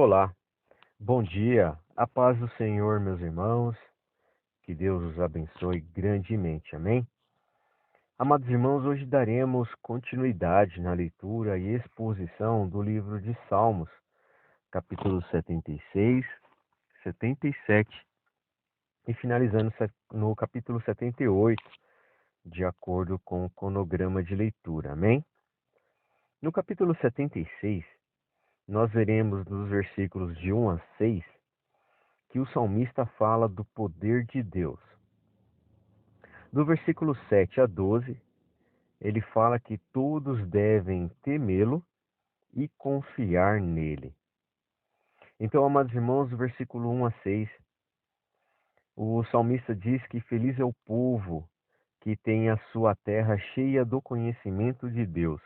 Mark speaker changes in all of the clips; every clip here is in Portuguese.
Speaker 1: Olá, bom dia, a paz do Senhor, meus irmãos, que Deus os abençoe grandemente, amém? Amados irmãos, hoje daremos continuidade na leitura e exposição do livro de Salmos, capítulo 76, 77 e finalizando no capítulo 78, de acordo com o cronograma de leitura, amém? No capítulo 76, nós veremos nos versículos de 1 a 6 que o salmista fala do poder de Deus. Do versículo 7 a 12, ele fala que todos devem temê-lo e confiar nele. Então, amados irmãos, do versículo 1 a 6, o salmista diz que feliz é o povo que tem a sua terra cheia do conhecimento de Deus.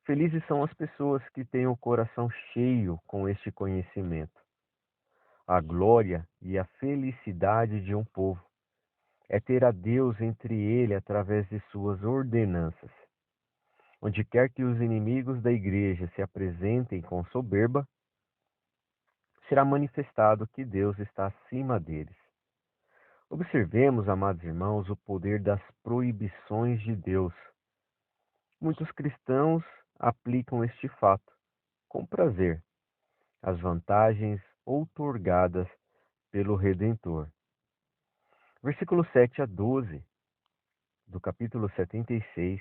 Speaker 1: Felizes são as pessoas que têm o coração cheio com este conhecimento. A glória e a felicidade de um povo é ter a Deus entre ele através de suas ordenanças. Onde quer que os inimigos da igreja se apresentem com soberba, será manifestado que Deus está acima deles. Observemos, amados irmãos, o poder das proibições de Deus. Muitos cristãos aplicam este fato com prazer, as vantagens outorgadas pelo Redentor. Versículos 7 a 12 do capítulo 76.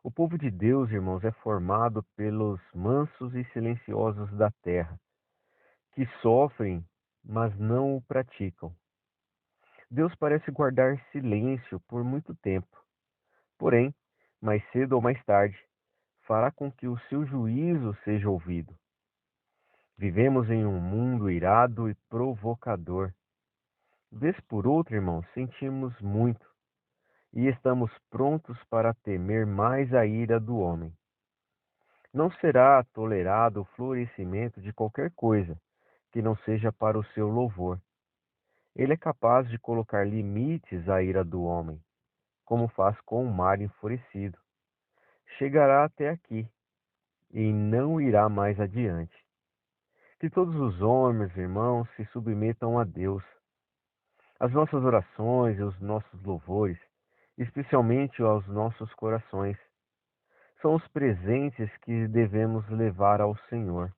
Speaker 1: O povo de Deus, irmãos, é formado pelos mansos e silenciosos da terra, que sofrem, mas não o praticam. Deus parece guardar silêncio por muito tempo, porém, mais cedo ou mais tarde, fará com que o seu juízo seja ouvido. Vivemos em um mundo irado e provocador. Vez por outra, irmãos, sentimos muito e estamos prontos para temer mais a ira do homem. Não será tolerado o florescimento de qualquer coisa que não seja para o seu louvor. Ele é capaz de colocar limites à ira do homem, como faz com o mar enfurecido. Chegará até aqui e não irá mais adiante. Que todos os homens, irmãos, se submetam a Deus. As nossas orações e os nossos louvores, especialmente aos nossos corações, são os presentes que devemos levar ao Senhor.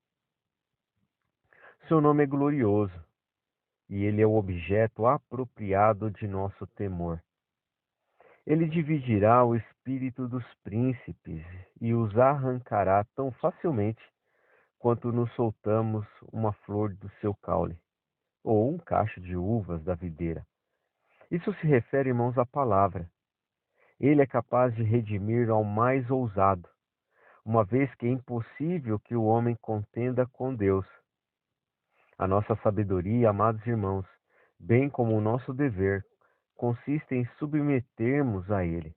Speaker 1: Seu nome é glorioso e ele é o objeto apropriado de nosso temor. Ele dividirá o espírito dos príncipes e os arrancará tão facilmente quanto nos soltamos uma flor do seu caule, ou um cacho de uvas da videira. Isso se refere, irmãos, à palavra. Ele é capaz de redimir ao mais ousado, uma vez que é impossível que o homem contenda com Deus. A nossa sabedoria, amados irmãos, bem como o nosso dever, consiste em submetermos a Ele.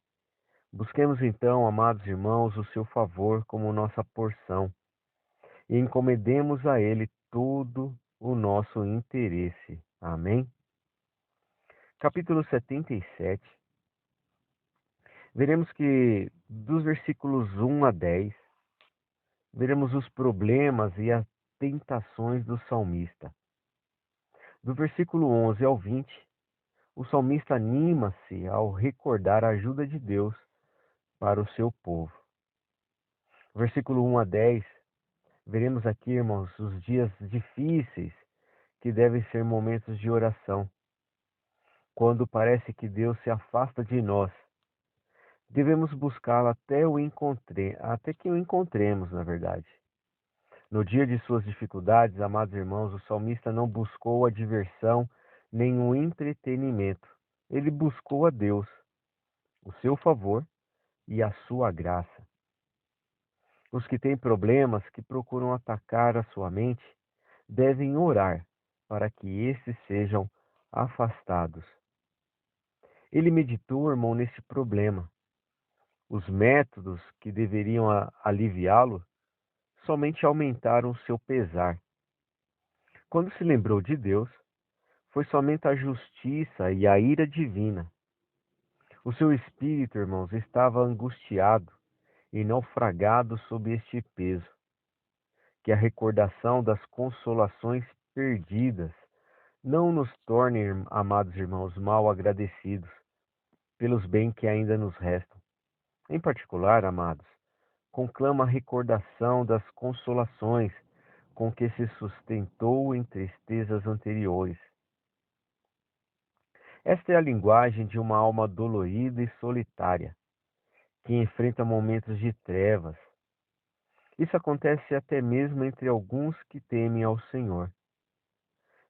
Speaker 1: Busquemos então, amados irmãos, o seu favor como nossa porção e encomendemos a Ele todo o nosso interesse. Amém? Capítulo 77. Veremos que dos versículos 1 a 10, veremos os problemas e as tentações do salmista. Do versículo 11 ao 20, o salmista anima-se ao recordar a ajuda de Deus para o seu povo. Versículo 1 a 10, veremos aqui, irmãos, os dias difíceis que devem ser momentos de oração. Quando parece que Deus se afasta de nós, devemos buscá-lo até que o encontremos, na verdade. No dia de suas dificuldades, amados irmãos, o salmista não buscou a diversão nem o entretenimento. Ele buscou a Deus, o seu favor e a sua graça. Os que têm problemas que procuram atacar a sua mente devem orar para que esses sejam afastados. Ele meditou, irmão, nesse problema. Os métodos que deveriam aliviá-lo somente aumentaram o seu pesar. Quando se lembrou de Deus, foi somente a justiça e a ira divina. O seu espírito, irmãos, estava angustiado e naufragado sob este peso. que a recordação das consolações perdidas não nos torne, amados irmãos, mal agradecidos pelos bens que ainda nos restam. Em particular, amados, conclama a recordação das consolações com que se sustentou em tristezas anteriores. Esta é a linguagem de uma alma dolorida e solitária, que enfrenta momentos de trevas. Isso acontece até mesmo entre alguns que temem ao Senhor.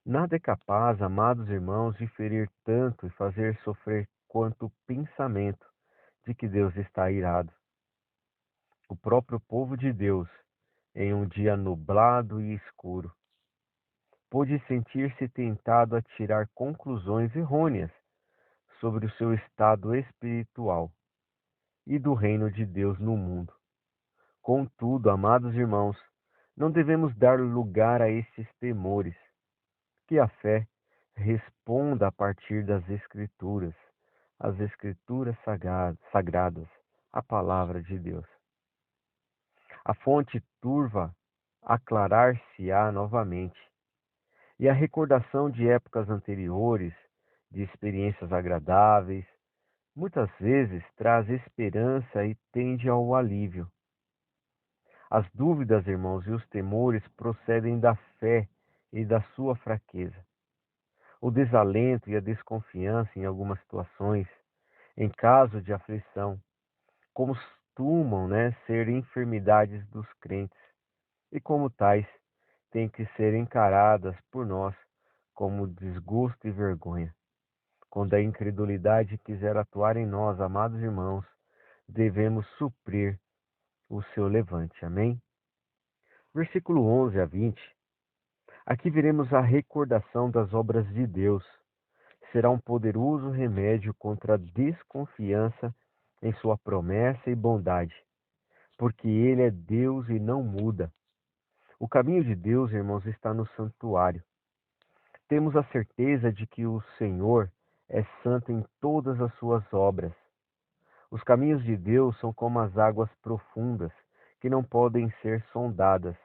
Speaker 1: Nada é capaz, amados irmãos, de ferir tanto e fazer sofrer quanto o pensamento de que Deus está irado. O próprio povo de Deus, em um dia nublado e escuro, pôde sentir-se tentado a tirar conclusões errôneas sobre o seu estado espiritual e do reino de Deus no mundo. Contudo, amados irmãos, não devemos dar lugar a esses temores. Que a fé responda a partir das Escrituras, as Escrituras sagradas, a palavra de Deus. A fonte turva aclarar-se-á novamente, e a recordação de épocas anteriores, de experiências agradáveis, muitas vezes traz esperança e tende ao alívio. As dúvidas, irmãos, e os temores procedem da fé e da sua fraqueza. O desalento e a desconfiança em algumas situações, em caso de aflição, costumam, ser enfermidades dos crentes e, como tais, têm que ser encaradas por nós como desgosto e vergonha. Quando a incredulidade quiser atuar em nós, amados irmãos, devemos suprir o seu levante. Amém? Versículo 11 a 20. Aqui veremos a recordação das obras de Deus. Será um poderoso remédio contra a desconfiança em sua promessa e bondade, porque Ele é Deus e não muda. O caminho de Deus, irmãos, está no santuário. Temos a certeza de que o Senhor é santo em todas as suas obras. Os caminhos de Deus são como as águas profundas, que não podem ser sondadas,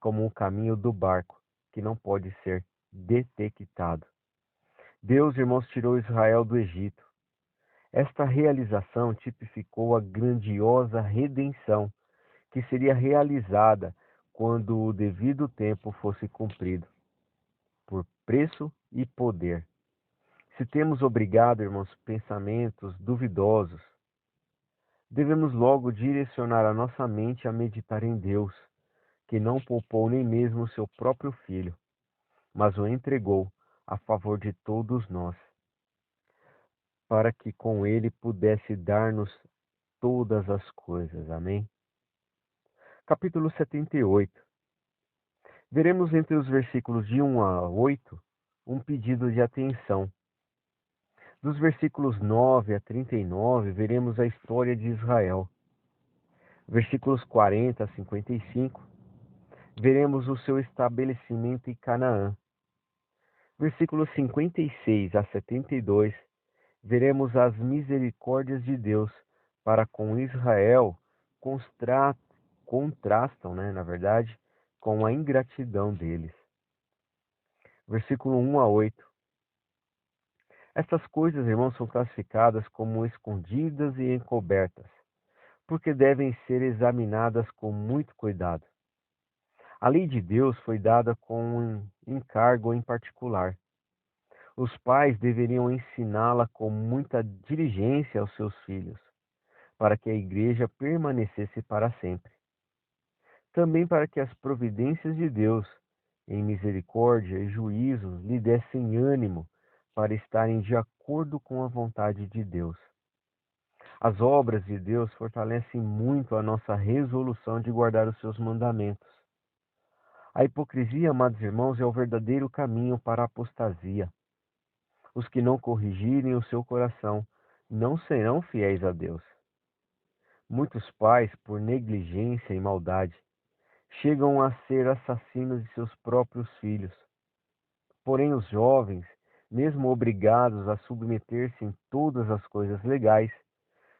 Speaker 1: como o caminho do barco, que não pode ser detectado. Deus, irmãos, tirou Israel do Egito. Esta realização tipificou a grandiosa redenção que seria realizada quando o devido tempo fosse cumprido, por preço e poder. Se temos obrigado, irmãos, pensamentos duvidosos, devemos logo direcionar a nossa mente a meditar em Deus, que não poupou nem mesmo o seu próprio Filho, mas o entregou a favor de todos nós, para que com ele pudesse dar-nos todas as coisas. Amém? Capítulo 78. Veremos entre os versículos de 1 a 8 um pedido de atenção. Dos versículos 9 a 39, veremos a história de Israel. Versículos 40 a 55, veremos o seu estabelecimento em Canaã. Versículos 56 a 72, veremos as misericórdias de Deus para com Israel, contrastam, na verdade, com a ingratidão deles. Versículo 1 a 8. Estas coisas, irmãos, são classificadas como escondidas e encobertas, porque devem ser examinadas com muito cuidado. A lei de Deus foi dada com um encargo em particular. Os pais deveriam ensiná-la com muita diligência aos seus filhos, para que a igreja permanecesse para sempre. Também para que as providências de Deus, em misericórdia e juízo, lhe dessem ânimo para estarem de acordo com a vontade de Deus. As obras de Deus fortalecem muito a nossa resolução de guardar os seus mandamentos. A hipocrisia, amados irmãos, é o verdadeiro caminho para a apostasia. Os que não corrigirem o seu coração não serão fiéis a Deus. Muitos pais, por negligência e maldade, chegam a ser assassinos de seus próprios filhos. Porém, os jovens, mesmo obrigados a submeter-se em todas as coisas legais,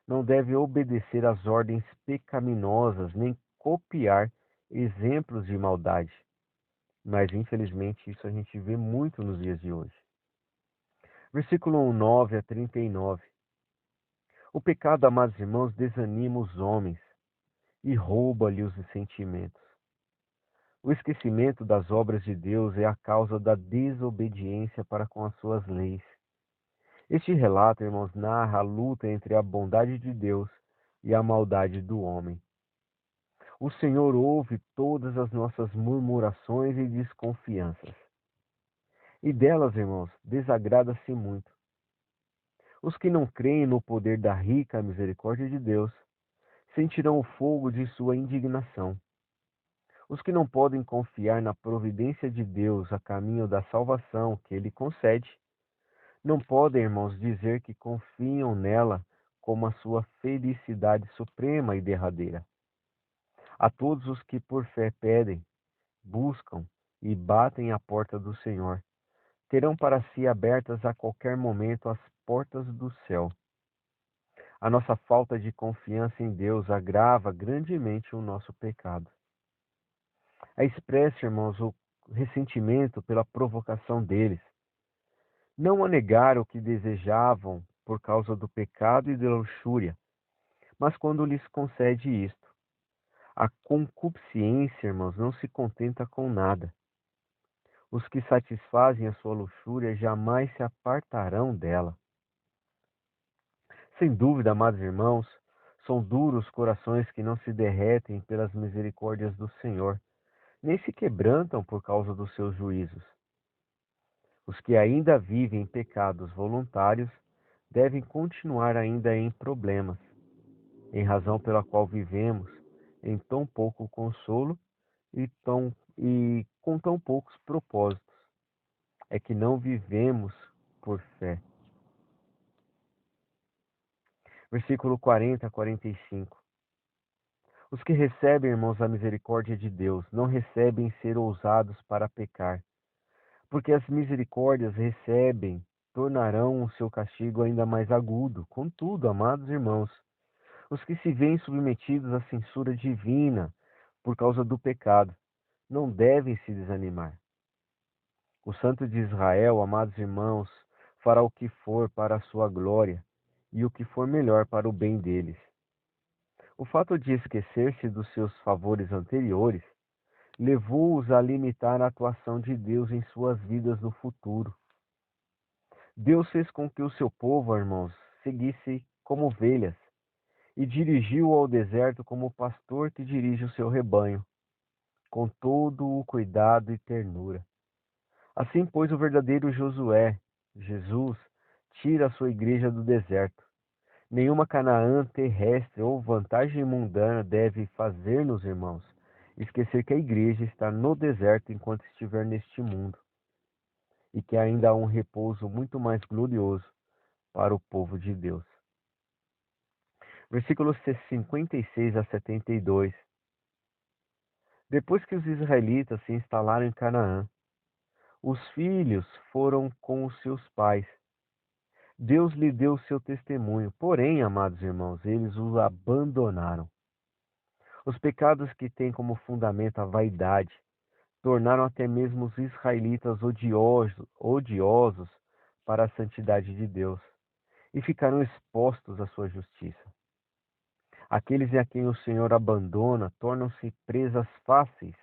Speaker 1: não devem obedecer às ordens pecaminosas nem copiar exemplos de maldade, mas infelizmente isso a gente vê muito nos dias de hoje. Versículo 9 a 39. O pecado, amados irmãos, desanima os homens e rouba-lhe os sentimentos. O esquecimento das obras de Deus é a causa da desobediência para com as suas leis. Este relato, irmãos, narra a luta entre a bondade de Deus e a maldade do homem. O Senhor ouve todas as nossas murmurações e desconfianças. E delas, irmãos, desagrada-se muito. Os que não creem no poder da rica misericórdia de Deus sentirão o fogo de sua indignação. Os que não podem confiar na providência de Deus a caminho da salvação que Ele concede, não podem, irmãos, dizer que confiam nela como a sua felicidade suprema e derradeira. A todos os que por fé pedem, buscam e batem à porta do Senhor, terão para si abertas a qualquer momento as portas do céu. A nossa falta de confiança em Deus agrava grandemente o nosso pecado. Expressa, irmãos, o ressentimento pela provocação deles. Não a negar o que desejavam por causa do pecado e da luxúria, mas quando lhes concede isto. A concupiscência, irmãos, não se contenta com nada. Os que satisfazem a sua luxúria jamais se apartarão dela. Sem dúvida, amados irmãos, são duros corações que não se derretem pelas misericórdias do Senhor, nem se quebrantam por causa dos seus juízos. Os que ainda vivem em pecados voluntários devem continuar ainda em problemas, em razão pela qual vivemos em tão pouco consolo e com tão poucos propósitos. É que não vivemos por fé. Versículo 40 a 45. Os que recebem, irmãos, a misericórdia de Deus, não recebem ser ousados para pecar, porque as misericórdias recebem, tornarão o seu castigo ainda mais agudo. Contudo, amados irmãos, os que se veem submetidos à censura divina por causa do pecado, não devem se desanimar. O Santo de Israel, amados irmãos, fará o que for para a sua glória e o que for melhor para o bem deles. O fato de esquecer-se dos seus favores anteriores levou-os a limitar a atuação de Deus em suas vidas no futuro. Deus fez com que o seu povo, irmãos, seguisse como ovelhas e dirigiu-o ao deserto como o pastor que dirige o seu rebanho, com todo o cuidado e ternura. Assim, pois, o verdadeiro Josué, Jesus, tira a sua igreja do deserto. Nenhuma Canaã terrestre ou vantagem mundana deve fazer-nos, irmãos, esquecer que a igreja está no deserto enquanto estiver neste mundo, e que ainda há um repouso muito mais glorioso para o povo de Deus. Versículos 56 a 72. Depois que os israelitas se instalaram em Canaã, os filhos foram com os seus pais. Deus lhe deu o seu testemunho, porém, amados irmãos, eles os abandonaram. Os pecados que têm como fundamento a vaidade tornaram até mesmo os israelitas odiosos para a santidade de Deus e ficaram expostos à sua justiça. Aqueles a quem o Senhor abandona tornam-se presas fáceis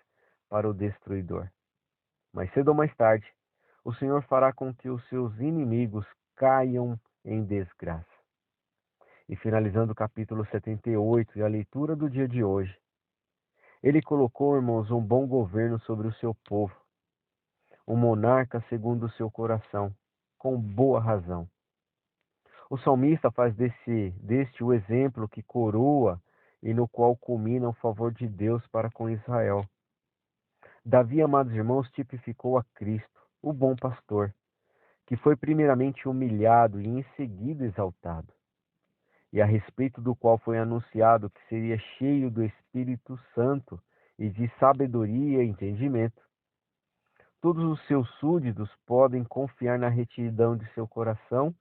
Speaker 1: para o destruidor. Mais cedo ou mais tarde, o Senhor fará com que os seus inimigos caiam em desgraça. E finalizando o capítulo 78 e a leitura do dia de hoje, ele colocou, irmãos, um bom governo sobre o seu povo, um monarca segundo o seu coração, com boa razão. O salmista faz deste o exemplo que coroa e no qual culmina o favor de Deus para com Israel. Davi, amados irmãos, tipificou a Cristo, o bom pastor, que foi primeiramente humilhado e em seguida exaltado, e a respeito do qual foi anunciado que seria cheio do Espírito Santo e de sabedoria e entendimento. Todos os seus súditos podem confiar na retidão de seu coração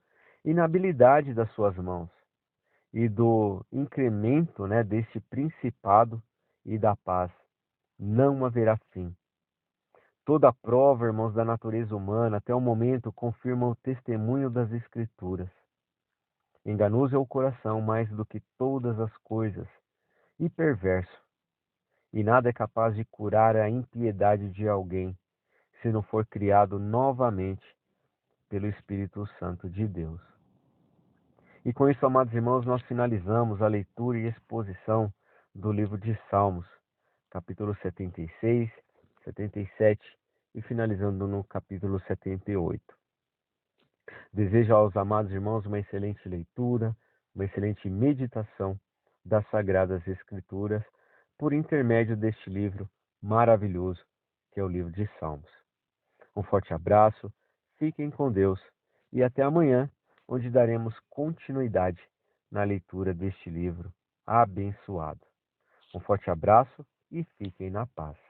Speaker 1: e na habilidade das suas mãos, e do incremento, deste principado e da paz. não haverá fim. Toda a prova, irmãos, da natureza humana, até o momento, confirma o testemunho das Escrituras. Enganoso é o coração mais do que todas as coisas, e perverso, e nada é capaz de curar a impiedade de alguém, se não for criado novamente pelo Espírito Santo de Deus. E com isso, amados irmãos, nós finalizamos a leitura e exposição do livro de Salmos, capítulo 76, 77 e finalizando no capítulo 78. Desejo aos amados irmãos uma excelente leitura, uma excelente meditação das Sagradas Escrituras, por intermédio deste livro maravilhoso, que é o livro de Salmos. Um forte abraço, fiquem com Deus e até amanhã, onde daremos continuidade na leitura deste livro abençoado. Um forte abraço e fiquem na paz.